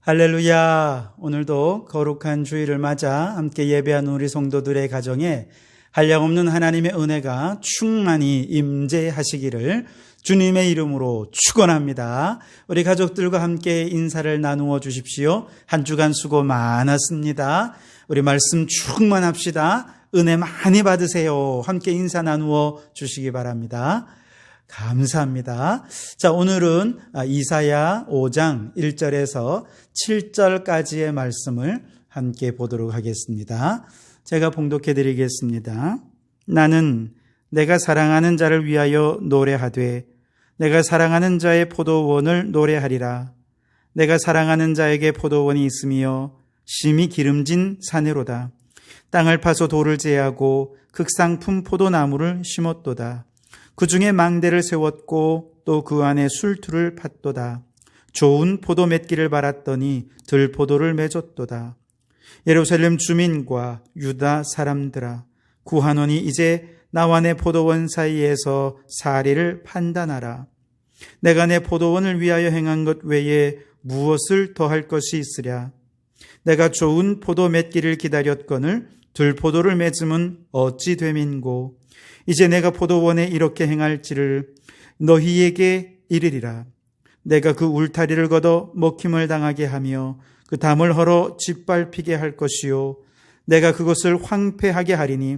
할렐루야. 오늘도 거룩한 주일을 맞아 함께 예배하는 우리 성도들의 가정에 한량없는 하나님의 은혜가 충만히 임재하시기를 주님의 이름으로 축원합니다. 우리 가족들과 함께 인사를 나누어 주십시오. 한 주간 수고 많았습니다. 우리 말씀 충만합시다. 은혜 많이 받으세요. 함께 인사 나누어 주시기 바랍니다. 감사합니다. 자, 오늘은 이사야 5장 1절에서 7절까지의 말씀을 함께 보도록 하겠습니다. 제가 봉독해 드리겠습니다. 나는 내가 사랑하는 자를 위하여 노래하되 내가 사랑하는 자의 포도원을 노래하리라. 내가 사랑하는 자에게 포도원이 있으며 심히 기름진 산으로다. 땅을 파서 돌을 제하고 극상품 포도나무를 심었도다. 그 중에 망대를 세웠고 또 그 안에 술투를 팠도다. 좋은 포도 맺기를 바랐더니 들포도를 맺었도다. 예루살렘 주민과 유다 사람들아, 구하노니 이제 나와 내 포도원 사이에서 사리를 판단하라. 내가 내 포도원을 위하여 행한 것 외에 무엇을 더할 것이 있으랴. 내가 좋은 포도 맺기를 기다렸거늘 들포도를 맺음은 어찌 됨인고. 이제 내가 포도원에 이렇게 행할지를 너희에게 이르리라. 내가 그 울타리를 걷어 먹힘을 당하게 하며 그 담을 헐어 짓밟히게 할 것이요. 내가 그것을 황폐하게 하리니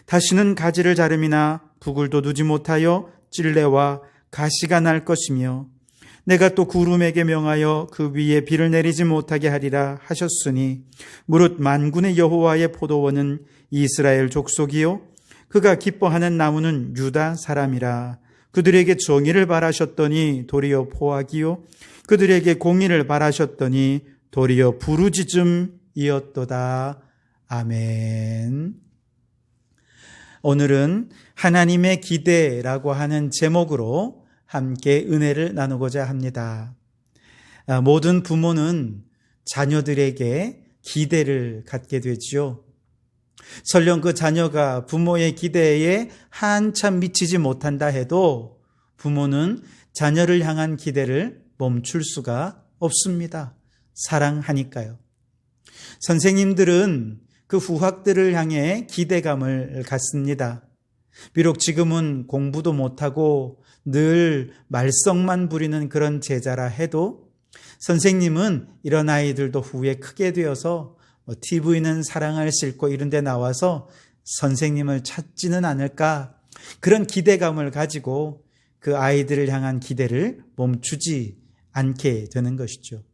다시는 가지를 자름이나 북을 돋우지 못하여 찔레와 가시가 날 것이며 내가 또 구름에게 명하여 그 위에 비를 내리지 못하게 하리라 하셨으니 무릇 만군의 여호와의 포도원은 이스라엘 족속이요 그가 기뻐하는 나무는 유다 사람이라. 그들에게 정의를 바라셨더니 도리어 포악이요 그들에게 공의를 바라셨더니 도리어 부르짖음이었도다. 아멘. 오늘은 하나님의 기대라고 하는 제목으로 함께 은혜를 나누고자 합니다. 모든 부모는 자녀들에게 기대를 갖게 되지요. 설령 그 자녀가 부모의 기대에 한참 미치지 못한다 해도 부모는 자녀를 향한 기대를 멈출 수가 없습니다. 사랑하니까요. 선생님들은 그 후학들을 향해 기대감을 갖습니다. 비록 지금은 공부도 못하고 늘 말썽만 부리는 그런 제자라 해도 선생님은 이런 아이들도 후에 크게 되어서 TV는 사랑을 싣고 이런 데 나와서 선생님을 찾지는 않을까, 그런 기대감을 가지고 그 아이들을 향한 기대를 멈추지 않게 되는 것이죠.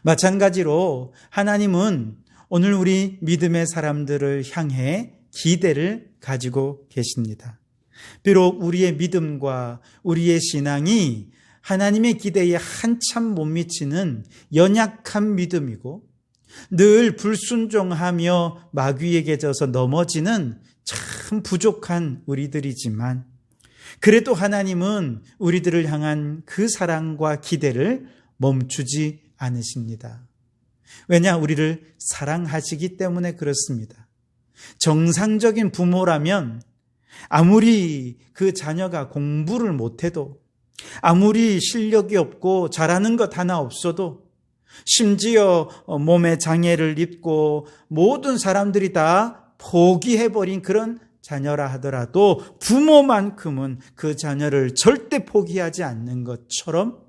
마찬가지로 하나님은 오늘 우리 믿음의 사람들을 향해 기대를 가지고 계십니다. 비록 우리의 믿음과 우리의 신앙이 하나님의 기대에 한참 못 미치는 연약한 믿음이고 늘 불순종하며 마귀에게 져서 넘어지는 참 부족한 우리들이지만 그래도 하나님은 우리들을 향한 그 사랑과 기대를 멈추지 않으십니다. 왜냐? 우리를 사랑하시기 때문에 그렇습니다. 정상적인 부모라면 아무리 그 자녀가 공부를 못해도 아무리 실력이 없고 잘하는 것 하나 없어도 심지어 몸에 장애를 입고 모든 사람들이 다 포기해버린 그런 자녀라 하더라도 부모만큼은 그 자녀를 절대 포기하지 않는 것처럼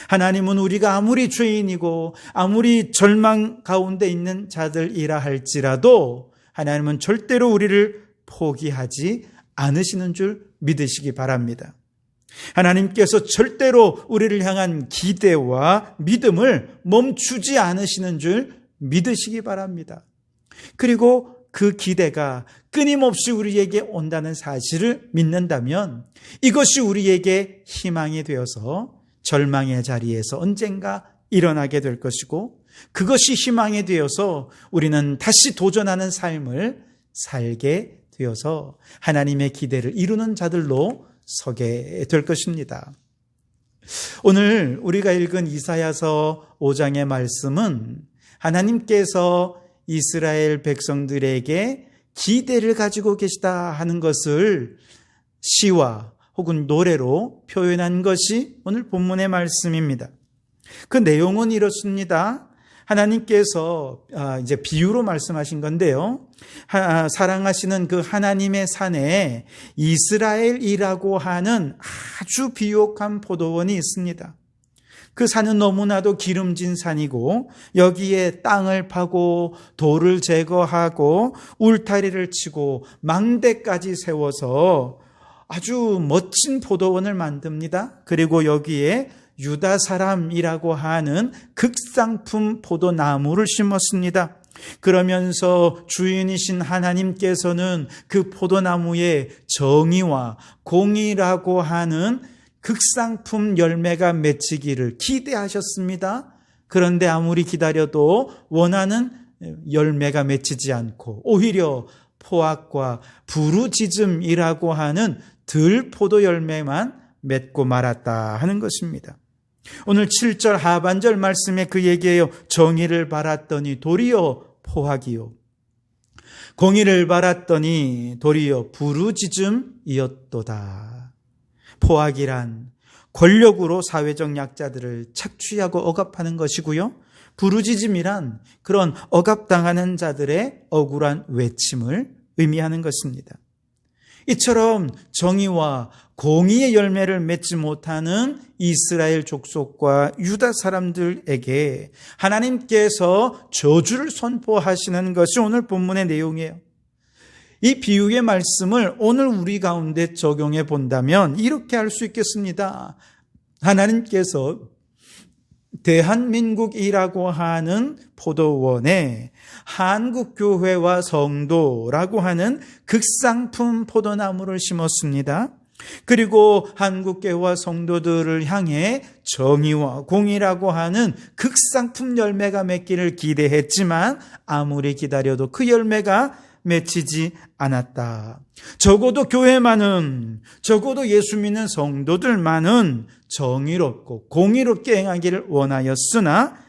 하나님은 우리가 아무리 죄인이고 아무리 절망 가운데 있는 자들이라 할지라도 하나님은 절대로 우리를 포기하지 않으시는 줄 믿으시기 바랍니다. 하나님께서 절대로 우리를 향한 기대와 믿음을 멈추지 않으시는 줄 믿으시기 바랍니다. 그리고 그 기대가 끊임없이 우리에게 온다는 사실을 믿는다면 이것이 우리에게 희망이 되어서 절망의 자리에서 언젠가 일어나게 될 것이고 그것이 희망이 되어서 우리는 다시 도전하는 삶을 살게 되어서 하나님의 기대를 이루는 자들로 서게 될 것입니다. 오늘 우리가 읽은 이사야서 5장의 말씀은 하나님께서 이스라엘 백성들에게 기대를 가지고 계시다 하는 것을 시와 혹은 노래로 표현한 것이 오늘 본문의 말씀입니다. 그 내용은 이렇습니다. 하나님께서 이제 비유로 말씀하신 건데요. 사랑하시는 그 하나님의 산에 이스라엘이라고 하는 아주 비옥한 포도원이 있습니다. 그 산은 너무나도 기름진 산이고 여기에 땅을 파고 돌을 제거하고 울타리를 치고 망대까지 세워서 아주 멋진 포도원을 만듭니다. 그리고 여기에 유다 사람이라고 하는 극상품 포도나무를 심었습니다. 그러면서 주인이신 하나님께서는 그 포도나무에 정의와 공의라고 하는 극상품 열매가 맺히기를 기대하셨습니다. 그런데 아무리 기다려도 원하는 열매가 맺히지 않고 오히려 포악과 부르짖음이라고 하는 들포도 열매만 맺고 말았다 하는 것입니다. 오늘 7절 하반절 말씀에 그 얘기예요. 정의를 바랐더니 도리어 포악이요, 공의를 바랐더니 도리어 부르짖음이었도다. 포악이란 권력으로 사회적 약자들을 착취하고 억압하는 것이고요, 부르짖음이란 그런 억압당하는 자들의 억울한 외침을 의미하는 것입니다. 이처럼 정의와 공의의 열매를 맺지 못하는 이스라엘 족속과 유다 사람들에게 하나님께서 저주를 선포하시는 것이 오늘 본문의 내용이에요. 이 비유의 말씀을 오늘 우리 가운데 적용해 본다면 이렇게 할 수 있겠습니다. 하나님께서 대한민국이라고 하는 포도원에 한국교회와 성도라고 하는 극상품 포도나무를 심었습니다. 그리고 한국교회와 성도들을 향해 정의와 공의라고 하는 극상품 열매가 맺기를 기대했지만 아무리 기다려도 그 열매가 맺히지 않았다. 적어도 교회만은, 적어도 예수 믿는 성도들만은 정의롭고 공의롭게 행하기를 원하였으나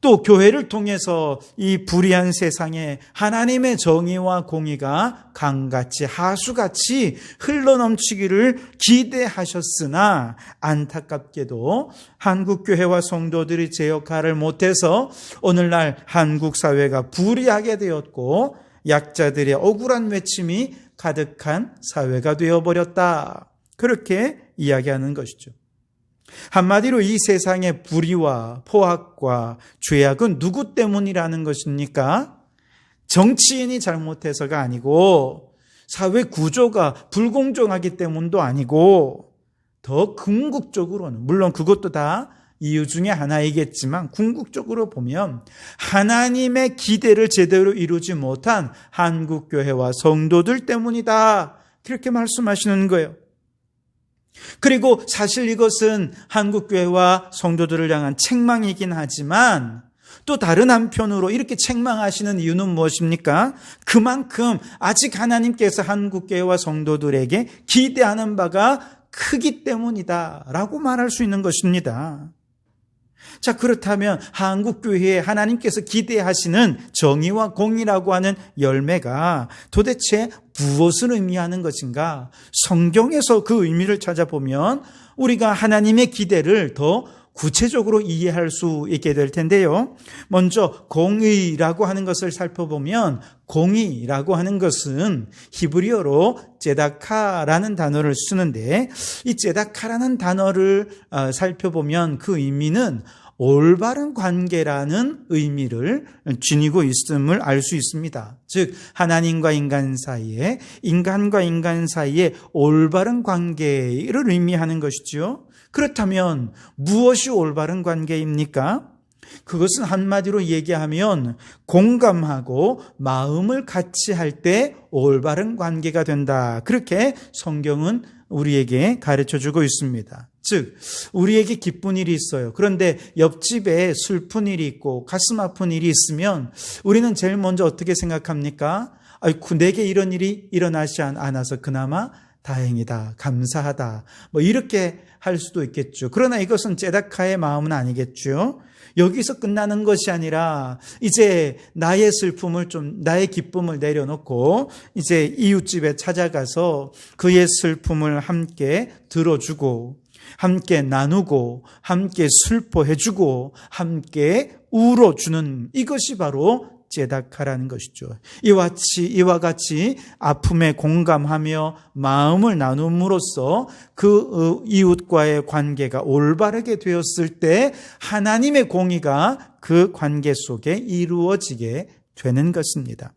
또 교회를 통해서 이 불의한 세상에 하나님의 정의와 공의가 강같이 하수같이 흘러넘치기를 기대하셨으나 안타깝게도 한국교회와 성도들이 제 역할을 못해서 오늘날 한국 사회가 불의하게 되었고 약자들의 억울한 외침이 가득한 사회가 되어버렸다. 그렇게 이야기하는 것이죠. 한마디로 이 세상의 불의와 포악과 죄악은 누구 때문이라는 것입니까? 정치인이 잘못해서가 아니고 사회 구조가 불공정하기 때문도 아니고 더 궁극적으로는, 물론 그것도 다 이유 중에 하나이겠지만 궁극적으로 보면 하나님의 기대를 제대로 이루지 못한 한국교회와 성도들 때문이다. 그렇게 말씀하시는 거예요. 그리고 사실 이것은 한국교회와 성도들을 향한 책망이긴 하지만 또 다른 한편으로 이렇게 책망하시는 이유는 무엇입니까? 그만큼 아직 하나님께서 한국교회와 성도들에게 기대하는 바가 크기 때문이다 라고 말할 수 있는 것입니다. 자, 그렇다면 한국교회에 하나님께서 기대하시는 정의와 공의라고 하는 열매가 도대체 무엇을 의미하는 것인가? 성경에서 그 의미를 찾아보면 우리가 하나님의 기대를 더 구체적으로 이해할 수 있게 될 텐데요. 먼저 공의라고 하는 것을 살펴보면 공의라고 하는 것은 히브리어로 제다카라는 단어를 쓰는데 이 제다카라는 단어를 살펴보면 그 의미는 올바른 관계라는 의미를 지니고 있음을 알 수 있습니다. 즉 하나님과 인간 사이에, 인간과 인간 사이에 올바른 관계를 의미하는 것이죠. 그렇다면 무엇이 올바른 관계입니까? 그것은 한마디로 얘기하면 공감하고 마음을 같이 할 때 올바른 관계가 된다. 그렇게 성경은 우리에게 가르쳐주고 있습니다. 즉 우리에게 기쁜 일이 있어요. 그런데 옆집에 슬픈 일이 있고 가슴 아픈 일이 있으면 우리는 제일 먼저 어떻게 생각합니까? 아이고, 내게 이런 일이 일어나지 않아서 그나마 다행이다, 감사하다, 뭐 이렇게 할 수도 있겠죠. 그러나 이것은 제다카의 마음은 아니겠죠. 여기서 끝나는 것이 아니라 이제 나의 슬픔을 나의 기쁨을 내려놓고 이제 이웃집에 찾아가서 그의 슬픔을 함께 들어주고 함께 나누고 함께 슬퍼해주고 함께 울어주는 이것이 바로 ጼ다카라는 것이죠. 이와 같이 아픔에 공감하며 마음을 나눔으로써 그 이웃과의 관계가 올바르게 되었을 때 하나님의 공의가 그 관계 속에 이루어지게 되는 것입니다.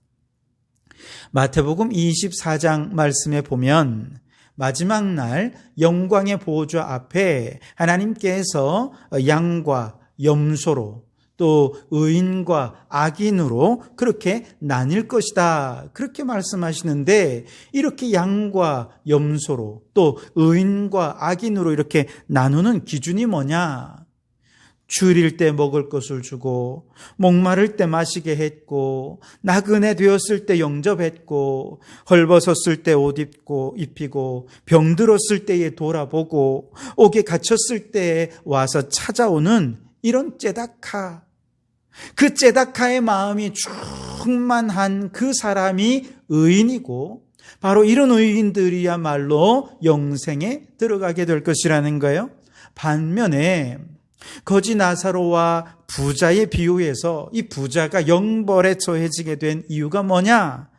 마태복음 24장 말씀에 보면 마지막 날 영광의 보좌 앞에 하나님께서 양과 염소로 또 의인과 악인으로 그렇게 나뉠 것이다. 그렇게 말씀하시는데 이렇게 양과 염소로 또 의인과 악인으로 이렇게 나누는 기준이 뭐냐? 주일일 때 먹을 것을 주고 목마를 때 마시게 했고 나그네 되었을 때 영접했고 헐벗었을 때 옷 입히고 병들었을 때에 돌아보고 옥에 갇혔을 때에 와서 찾아오는 이런 ጼ다카, 그 ጼ다카의 마음이 충만한 그 사람이 의인이고 바로 이런 의인들이야말로 영생에 들어가게 될 것이라는 거예요. 반면에 거지 나사로와 부자의 비유에서 이 부자가 영벌에 처해지게 된 이유가 뭐냐?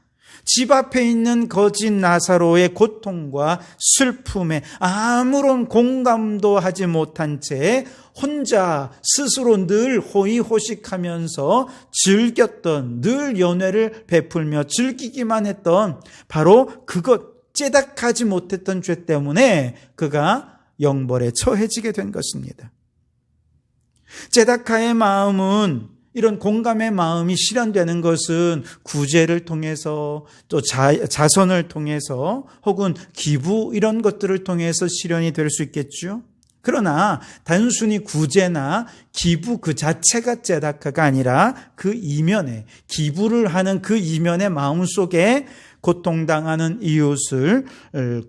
집 앞에 있는 거지 나사로의 고통과 슬픔에 아무런 공감도 하지 못한 채 혼자 스스로 늘 호의호식하면서 즐겼던, 늘 연회를 베풀며 즐기기만 했던 바로 그것, 째닥하지 못했던 죄 때문에 그가 영벌에 처해지게 된 것입니다. 째다카의 마음은, 이런 공감의 마음이 실현되는 것은 구제를 통해서 또 자선을 통해서 혹은 기부 이런 것들을 통해서 실현이 될 수 있겠죠. 그러나 단순히 구제나 기부 그 자체가 째다카가 아니라 그 이면에, 기부를 하는 그 이면의 마음 속에 고통당하는 이웃을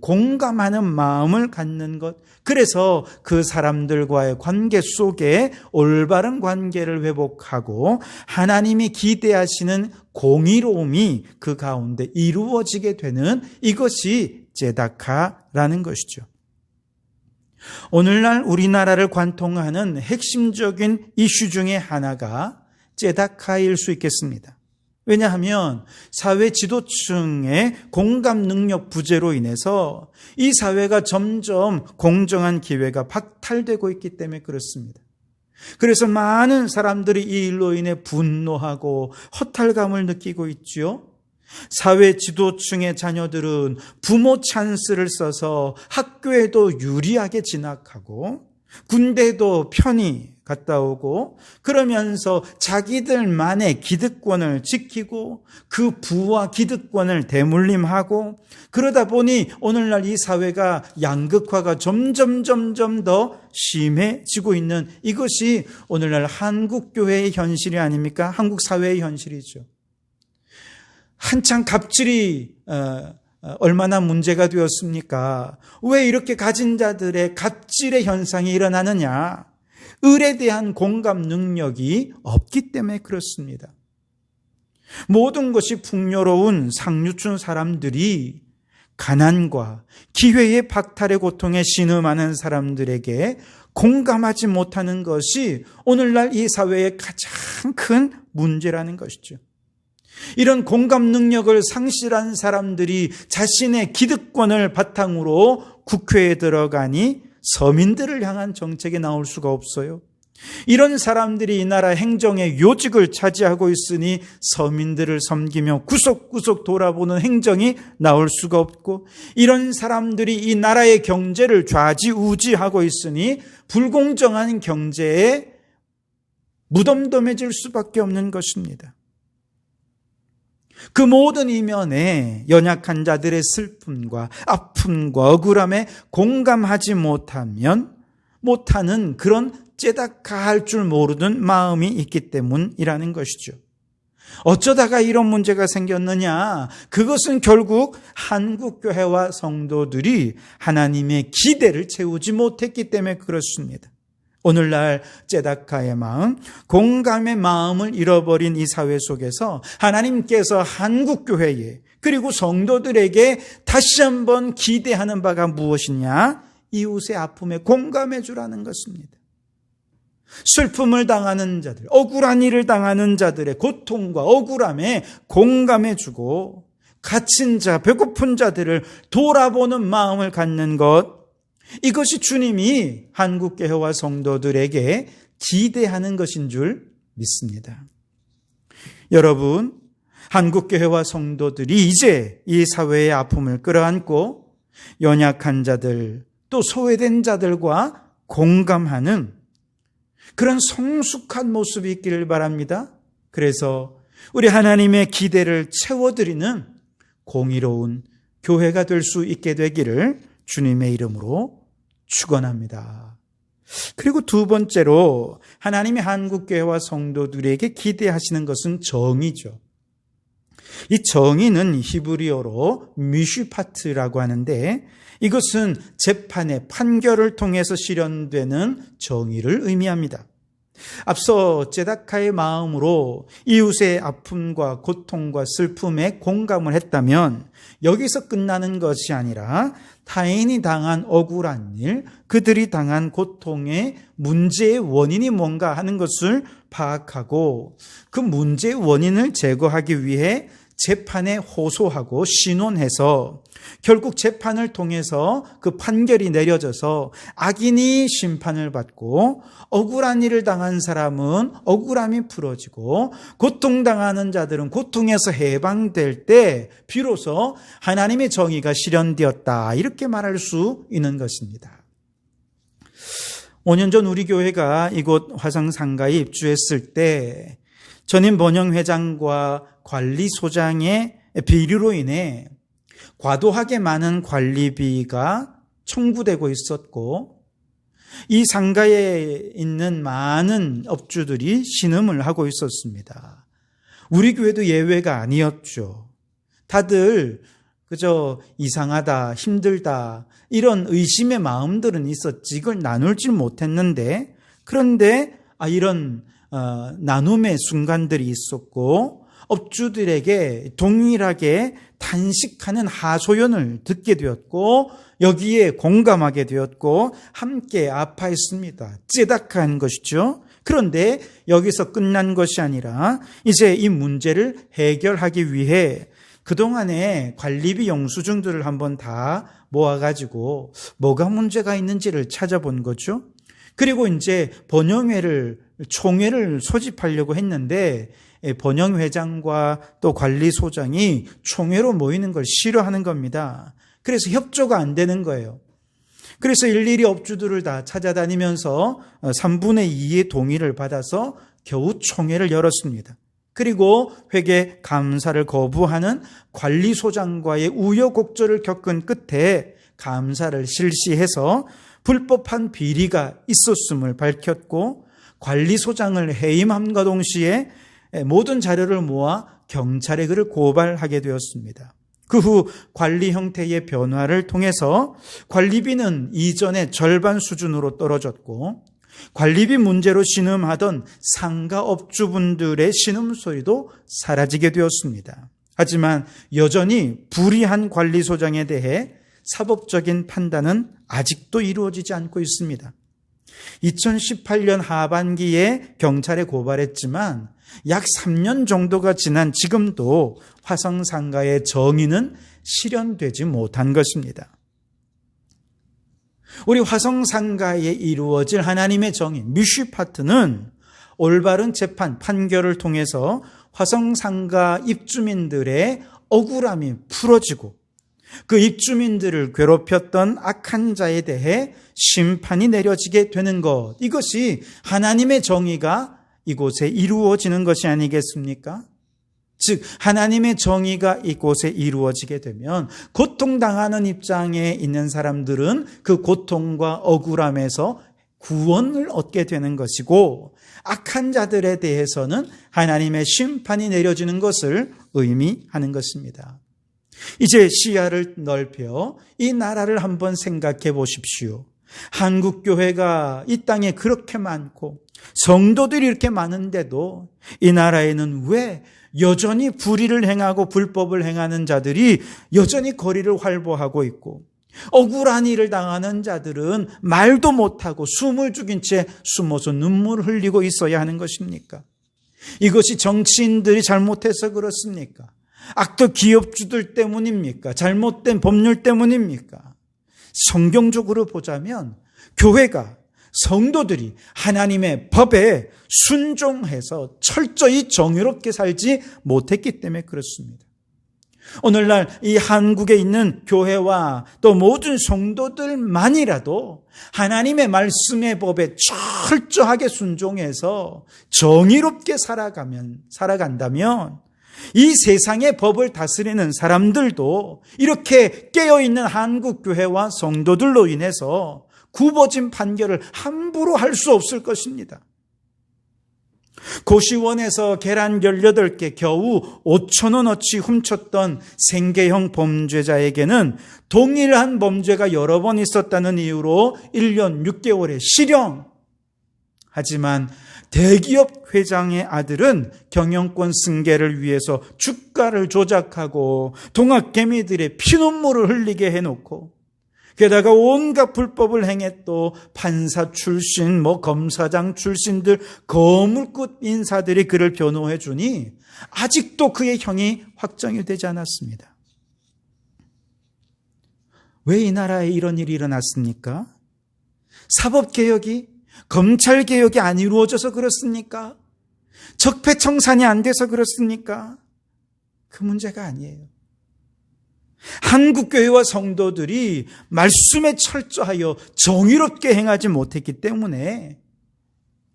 공감하는 마음을 갖는 것, 그래서 그 사람들과의 관계 속에 올바른 관계를 회복하고 하나님이 기대하시는 공의로움이 그 가운데 이루어지게 되는 이것이 째다카라는 것이죠. 오늘날 우리나라를 관통하는 핵심적인 이슈 중에 하나가 째다카일 수 있겠습니다. 왜냐하면 사회 지도층의 공감 능력 부재로 인해서 이 사회가 점점 공정한 기회가 박탈되고 있기 때문에 그렇습니다. 그래서 많은 사람들이 이 일로 인해 분노하고 허탈감을 느끼고 있지요. 사회 지도층의 자녀들은 부모 찬스를 써서 학교에도 유리하게 진학하고 군대도 편히 갔다 오고 그러면서 자기들만의 기득권을 지키고 그 부와 기득권을 대물림하고 그러다 보니 오늘날 이 사회가 양극화가 점점 더 심해지고 있는 이것이 오늘날 한국교회의 현실이 아닙니까? 한국 사회의 현실이죠. 한창 갑질이 얼마나 문제가 되었습니까? 왜 이렇게 가진 자들의 갑질의 현상이 일어나느냐? 을에 대한 공감 능력이 없기 때문에 그렇습니다. 모든 것이 풍요로운 상류층 사람들이 가난과 기회의 박탈의 고통에 신음하는 사람들에게 공감하지 못하는 것이 오늘날 이 사회의 가장 큰 문제라는 것이죠. 이런 공감 능력을 상실한 사람들이 자신의 기득권을 바탕으로 국회에 들어가니 서민들을 향한 정책이 나올 수가 없어요. 이런 사람들이 이 나라 행정의 요직을 차지하고 있으니 서민들을 섬기며 구석구석 돌아보는 행정이 나올 수가 없고 이런 사람들이 이 나라의 경제를 좌지우지하고 있으니 불공정한 경제에 무덤덤해질 수밖에 없는 것입니다. 그 모든 이면에 연약한 자들의 슬픔과 아픔과 억울함에 공감하지 못하는 그런 째다카할 줄 모르는 마음이 있기 때문이라는 것이죠. 어쩌다가 이런 문제가 생겼느냐? 그것은 결국 한국교회와 성도들이 하나님의 기대를 채우지 못했기 때문에 그렇습니다. 오늘날 째다카의 마음, 공감의 마음을 잃어버린 이 사회 속에서 하나님께서 한국교회에 그리고 성도들에게 다시 한번 기대하는 바가 무엇이냐? 이웃의 아픔에 공감해 주라는 것입니다. 슬픔을 당하는 자들, 억울한 일을 당하는 자들의 고통과 억울함에 공감해 주고 갇힌 자, 배고픈 자들을 돌아보는 마음을 갖는 것, 이것이 주님이 한국교회와 성도들에게 기대하는 것인 줄 믿습니다. 여러분, 한국교회와 성도들이 이제 이 사회의 아픔을 끌어안고 연약한 자들, 또 소외된 자들과 공감하는 그런 성숙한 모습이 있기를 바랍니다. 그래서 우리 하나님의 기대를 채워드리는 공의로운 교회가 될 수 있게 되기를 주님의 이름으로 축원합니다. 그리고 두 번째로 하나님이 한국교회와 성도들에게 기대하시는 것은 정의죠. 이 정의는 히브리어로 미슈파트라고 하는데 이것은 재판의 판결을 통해서 실현되는 정의를 의미합니다. 앞서 제다카의 마음으로 이웃의 아픔과 고통과 슬픔에 공감을 했다면 여기서 끝나는 것이 아니라 타인이 당한 억울한 일, 그들이 당한 고통의 문제의 원인이 뭔가 하는 것을 파악하고 그 문제의 원인을 제거하기 위해 재판에 호소하고 신원해서 결국 재판을 통해서 그 판결이 내려져서 악인이 심판을 받고 억울한 일을 당한 사람은 억울함이 풀어지고 고통당하는 자들은 고통에서 해방될 때 비로소 하나님의 정의가 실현되었다, 이렇게 말할 수 있는 것입니다. 5년 전 우리 교회가 이곳 화성상가에 입주했을 때 전임 번영회장과 관리소장의 비리로 인해 과도하게 많은 관리비가 청구되고 있었고 이 상가에 있는 많은 업주들이 신음을 하고 있었습니다. 우리 교회도 예외가 아니었죠. 다들 그저 이상하다, 힘들다 이런 의심의 마음들은 있었지 이걸 나눌지 못했는데, 그런데 이런 나눔의 순간들이 있었고 업주들에게 동일하게 단식하는 하소연을 듣게 되었고 여기에 공감하게 되었고 함께 아파했습니다. 찌닥한 것이죠. 그런데 여기서 끝난 것이 아니라 이제 이 문제를 해결하기 위해 그동안의 관리비 영수증들을 한번 다 모아가지고 뭐가 문제가 있는지를 찾아본 거죠. 그리고 이제 총회를 소집하려고 했는데 번영회장과 또 관리소장이 총회로 모이는 걸 싫어하는 겁니다. 그래서 협조가 안 되는 거예요. 그래서 일일이 업주들을 다 찾아다니면서 3분의 2의 동의를 받아서 겨우 총회를 열었습니다. 그리고 회계 감사를 거부하는 관리소장과의 우여곡절을 겪은 끝에 감사를 실시해서 불법한 비리가 있었음을 밝혔고 관리소장을 해임함과 동시에 모든 자료를 모아 경찰에 그를 고발하게 되었습니다. 그 후 관리 형태의 변화를 통해서 관리비는 이전의 절반 수준으로 떨어졌고 관리비 문제로 신음하던 상가업주분들의 신음소리도 사라지게 되었습니다. 하지만 여전히 불의한 관리소장에 대해 사법적인 판단은 아직도 이루어지지 않고 있습니다. 2018년 하반기에 경찰에 고발했지만 약 3년 정도가 지난 지금도 화성상가의 정의는 실현되지 못한 것입니다. 우리 화성상가에 이루어질 하나님의 정의, 미슈파트는 올바른 재판, 판결을 통해서 화성상가 입주민들의 억울함이 풀어지고 그 입주민들을 괴롭혔던 악한 자에 대해 심판이 내려지게 되는 것, 이것이 하나님의 정의가 이곳에 이루어지는 것이 아니겠습니까? 즉 하나님의 정의가 이곳에 이루어지게 되면 고통당하는 입장에 있는 사람들은 그 고통과 억울함에서 구원을 얻게 되는 것이고 악한 자들에 대해서는 하나님의 심판이 내려지는 것을 의미하는 것입니다. 이제 시야를 넓혀 이 나라를 한번 생각해 보십시오. 한국교회가 이 땅에 그렇게 많고 성도들이 이렇게 많은데도 이 나라에는 왜 여전히 불의를 행하고 불법을 행하는 자들이 여전히 거리를 활보하고 있고 억울한 일을 당하는 자들은 말도 못하고 숨을 죽인 채 숨어서 눈물을 흘리고 있어야 하는 것입니까? 이것이 정치인들이 잘못해서 그렇습니까? 악덕 기업주들 때문입니까? 잘못된 법률 때문입니까? 성경적으로 보자면 교회가, 성도들이 하나님의 법에 순종해서 철저히 정의롭게 살지 못했기 때문에 그렇습니다. 오늘날 이 한국에 있는 교회와 또 모든 성도들만이라도 하나님의 말씀의 법에 철저하게 순종해서 정의롭게 살아간다면 이 세상의 법을 다스리는 사람들도 이렇게 깨어있는 한국 교회와 성도들로 인해서 굽어진 판결을 함부로 할 수 없을 것입니다. 고시원에서 계란 18개 겨우 5,000원어치 훔쳤던 생계형 범죄자에게는 동일한 범죄가 여러 번 있었다는 이유로 1년 6개월의 실형. 하지만 대기업 회장의 아들은 경영권 승계를 위해서 주가를 조작하고 동학개미들의 피눈물을 흘리게 해놓고 게다가 온갖 불법을 행했던 판사 출신, 검사장 출신들, 거물급 인사들이 그를 변호해 주니 아직도 그의 형이 확정이 되지 않았습니다. 왜 이 나라에 이런 일이 일어났습니까? 사법개혁이, 검찰개혁이 안 이루어져서 그렇습니까? 적폐청산이 안 돼서 그렇습니까? 그 문제가 아니에요. 한국교회와 성도들이 말씀에 철저하여 정의롭게 행하지 못했기 때문에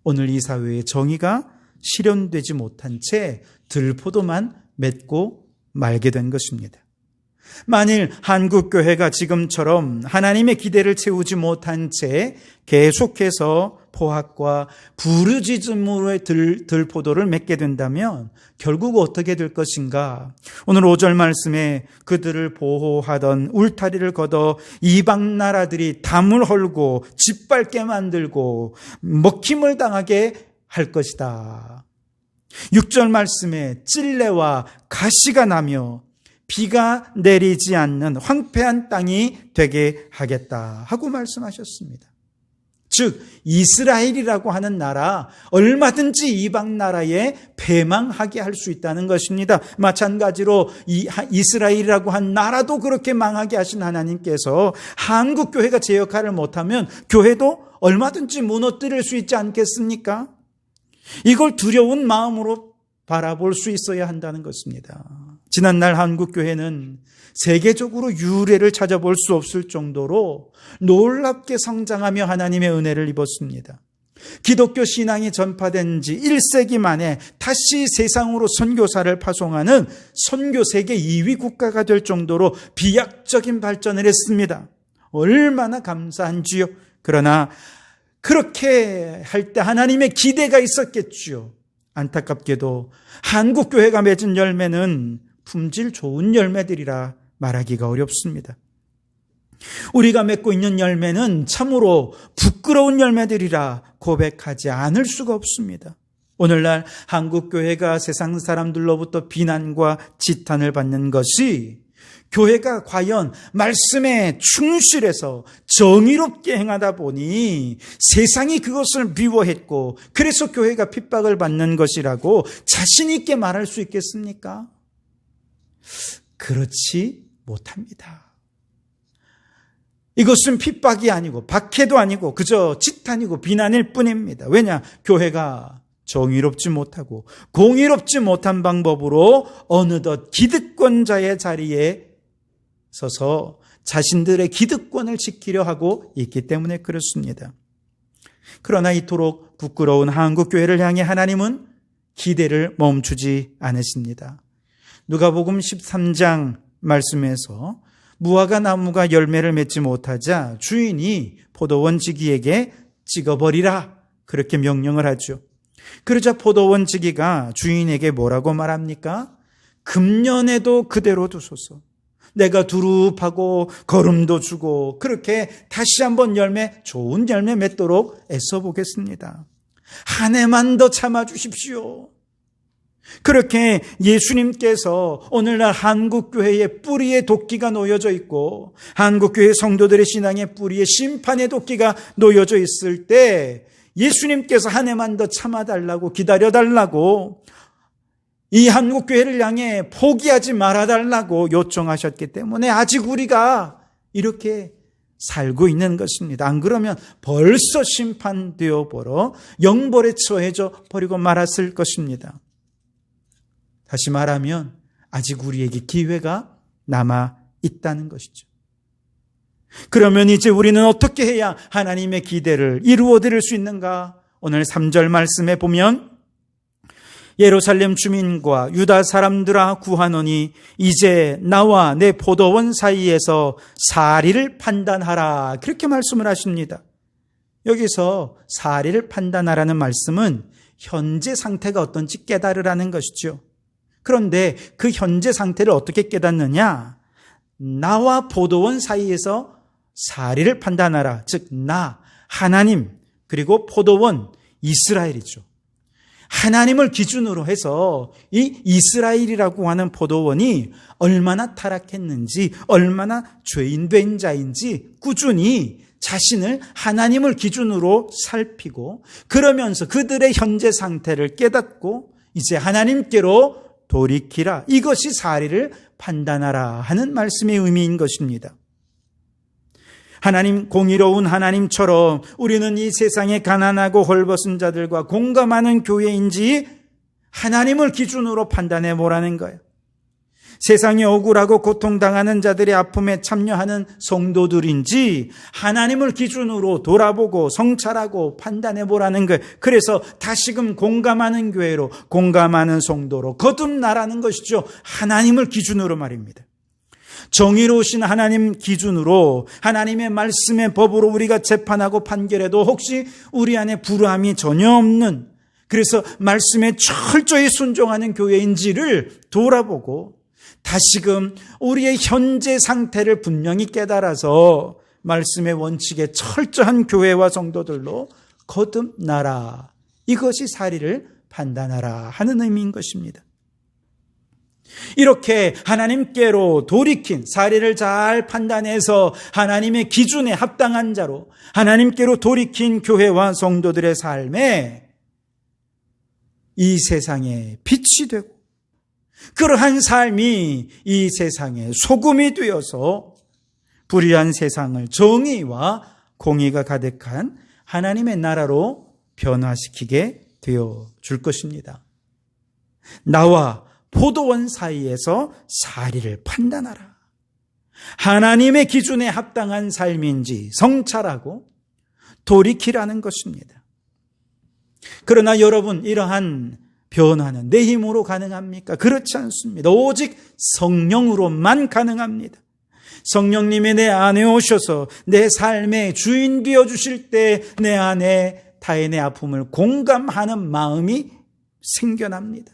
오늘 이 사회에 정의가 실현되지 못한 채 들포도만 맺고 말게 된 것입니다. 만일 한국교회가 지금처럼 하나님의 기대를 채우지 못한 채 계속해서 포악과 부르짖음으로의 들포도를 맺게 된다면 결국 어떻게 될 것인가? 오늘 5절 말씀에 그들을 보호하던 울타리를 걷어 이방 나라들이 담을 헐고 짓밟게 만들고 먹힘을 당하게 할 것이다. 6절 말씀에 찔레와 가시가 나며 비가 내리지 않는 황폐한 땅이 되게 하겠다 하고 말씀하셨습니다. 즉 이스라엘이라고 하는 나라, 얼마든지 이방 나라에 패망하게 할 수 있다는 것입니다. 마찬가지로 이스라엘이라고 한 나라도 그렇게 망하게 하신 하나님께서 한국교회가 제 역할을 못하면 교회도 얼마든지 무너뜨릴 수 있지 않겠습니까? 이걸 두려운 마음으로 바라볼 수 있어야 한다는 것입니다. 지난날 한국교회는 세계적으로 유례를 찾아볼 수 없을 정도로 놀랍게 성장하며 하나님의 은혜를 입었습니다. 기독교 신앙이 전파된 지 1세기 만에 다시 세상으로 선교사를 파송하는 선교 세계 2위 국가가 될 정도로 비약적인 발전을 했습니다. 얼마나 감사한지요. 그러나 그렇게 할 때 하나님의 기대가 있었겠지요. 안타깝게도 한국교회가 맺은 열매는 품질 좋은 열매들이라 말하기가 어렵습니다. 우리가 맺고 있는 열매는 참으로 부끄러운 열매들이라 고백하지 않을 수가 없습니다. 오늘날 한국교회가 세상 사람들로부터 비난과 지탄을 받는 것이 교회가 과연 말씀에 충실해서 정의롭게 행하다 보니 세상이 그것을 미워했고 그래서 교회가 핍박을 받는 것이라고 자신 있게 말할 수 있겠습니까? 그렇지 못합니다. 이것은 핍박이 아니고 박해도 아니고 그저 지탄이고 비난일 뿐입니다. 왜냐? 교회가 정의롭지 못하고 공의롭지 못한 방법으로 어느덧 기득권자의 자리에 서서 자신들의 기득권을 지키려 하고 있기 때문에 그렇습니다. 그러나 이토록 부끄러운 한국교회를 향해 하나님은 기대를 멈추지 않으십니다. 누가복음 13장 말씀에서 무화과 나무가 열매를 맺지 못하자 주인이 포도원 지기에게 찍어버리라 그렇게 명령을 하죠. 그러자 포도원 지기가 주인에게 뭐라고 말합니까? 금년에도 그대로 두소서. 내가 두릅하고 거름도 주고 그렇게 다시 한번 좋은 열매 맺도록 애써 보겠습니다. 한 해만 더 참아주십시오. 그렇게 예수님께서 오늘날 한국교회의 뿌리에 도끼가 놓여져 있고 한국교회 성도들의 신앙의 뿌리에 심판의 도끼가 놓여져 있을 때 예수님께서 한 해만 더 참아달라고, 기다려달라고, 이 한국교회를 향해 포기하지 말아달라고 요청하셨기 때문에 아직 우리가 이렇게 살고 있는 것입니다. 안 그러면 벌써 심판되어 버려 영벌에 처해져 버리고 말았을 것입니다. 다시 말하면 아직 우리에게 기회가 남아 있다는 것이죠. 그러면 이제 우리는 어떻게 해야 하나님의 기대를 이루어 드릴 수 있는가? 오늘 3절 말씀에 보면 예루살렘 주민과 유다 사람들아 구하노니 이제 나와 내 포도원 사이에서 사리를 판단하라. 그렇게 말씀을 하십니다. 여기서 사리를 판단하라는 말씀은 현재 상태가 어떤지 깨달으라는 것이죠. 그런데 그 현재 상태를 어떻게 깨닫느냐? 나와 포도원 사이에서 사리를 판단하라. 즉 나, 하나님, 그리고 포도원, 이스라엘이죠. 하나님을 기준으로 해서 이 이스라엘이라고 하는 포도원이 얼마나 타락했는지, 얼마나 죄인된 자인지 꾸준히 자신을 하나님을 기준으로 살피고 그러면서 그들의 현재 상태를 깨닫고 이제 하나님께로 돌이키라. 이것이 사리를 판단하라 하는 말씀의 의미인 것입니다. 하나님, 공의로운 하나님처럼 우리는 이 세상의 가난하고 헐벗은 자들과 공감하는 교회인지 하나님을 기준으로 판단해 보라는 거예요. 세상에 억울하고 고통당하는 자들의 아픔에 참여하는 성도들인지 하나님을 기준으로 돌아보고 성찰하고 판단해 보라는 거예요. 그래서 다시금 공감하는 교회로, 공감하는 성도로 거듭나라는 것이죠. 하나님을 기준으로 말입니다. 정의로우신 하나님 기준으로 하나님의 말씀의 법으로 우리가 재판하고 판결해도 혹시 우리 안에 불함이 전혀 없는, 그래서 말씀에 철저히 순종하는 교회인지를 돌아보고 다시금 우리의 현재 상태를 분명히 깨달아서 말씀의 원칙에 철저한 교회와 성도들로 거듭나라. 이것이 사리를 판단하라 하는 의미인 것입니다. 이렇게 하나님께로 돌이킨, 사리를 잘 판단해서 하나님의 기준에 합당한 자로 하나님께로 돌이킨 교회와 성도들의 삶에 이 세상에 빛이 되고 그러한 삶이 이 세상에 소금이 되어서 불의한 세상을 정의와 공의가 가득한 하나님의 나라로 변화시키게 되어 줄 것입니다. 나와 포도원 사이에서 사리를 판단하라. 하나님의 기준에 합당한 삶인지 성찰하고 돌이키라는 것입니다. 그러나 여러분, 이러한 변화는 내 힘으로 가능합니까? 그렇지 않습니다. 오직 성령으로만 가능합니다. 성령님이 내 안에 오셔서 내 삶의 주인 되어 주실 때 내 안에 타인의 아픔을 공감하는 마음이 생겨납니다.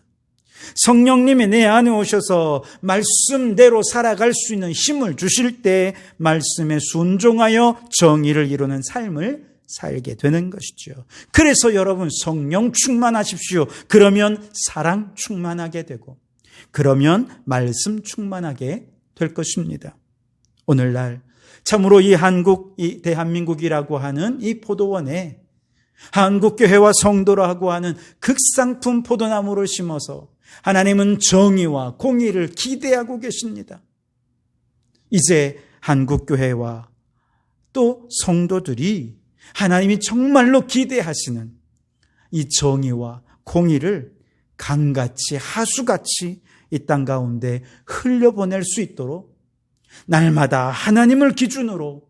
성령님이 내 안에 오셔서 말씀대로 살아갈 수 있는 힘을 주실 때 말씀에 순종하여 정의를 이루는 삶을 살게 되는 것이죠. 그래서 여러분, 성령 충만하십시오. 그러면 사랑 충만하게 되고 그러면 말씀 충만하게 될 것입니다. 오늘날 참으로 이 한국, 이 대한민국이라고 하는 이 포도원에 한국교회와 성도라고 하는 극상품 포도나무를 심어서 하나님은 정의와 공의를 기대하고 계십니다. 이제 한국교회와 또 성도들이 하나님이 정말로 기대하시는 이 정의와 공의를 강같이 하수같이 이 땅 가운데 흘려보낼 수 있도록 날마다 하나님을 기준으로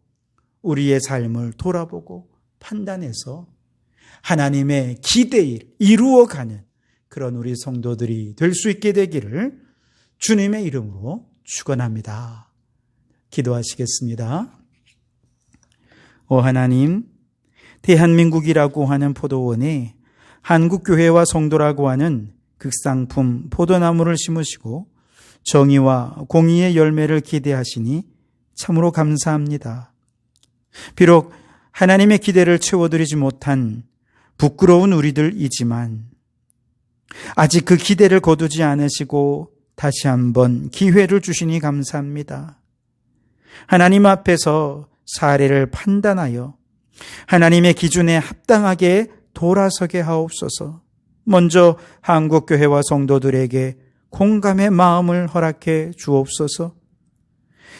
우리의 삶을 돌아보고 판단해서 하나님의 기대를 이루어가는 그런 우리 성도들이 될 수 있게 되기를 주님의 이름으로 축원합니다. 기도하시겠습니다. 오 하나님, 대한민국이라고 하는 포도원에 한국교회와 성도라고 하는 극상품 포도나무를 심으시고 정의와 공의의 열매를 기대하시니 참으로 감사합니다. 비록 하나님의 기대를 채워드리지 못한 부끄러운 우리들이지만 아직 그 기대를 거두지 않으시고 다시 한번 기회를 주시니 감사합니다. 하나님 앞에서 사례를 판단하여 하나님의 기준에 합당하게 돌아서게 하옵소서. 먼저 한국교회와 성도들에게 공감의 마음을 허락해 주옵소서.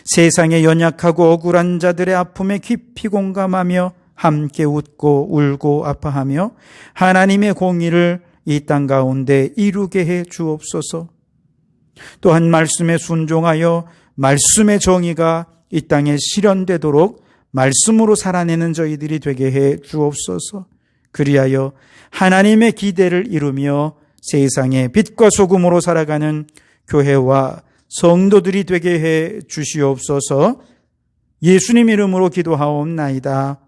세상의 연약하고 억울한 자들의 아픔에 깊이 공감하며 함께 웃고 울고 아파하며 하나님의 공의를 이 땅 가운데 이루게 해 주옵소서. 또한 말씀에 순종하여 말씀의 정의가 이 땅에 실현되도록 말씀으로 살아내는 저희들이 되게 해 주옵소서. 그리하여 하나님의 기대를 이루며 세상의 빛과 소금으로 살아가는 교회와 성도들이 되게 해 주시옵소서. 예수님 이름으로 기도하옵나이다.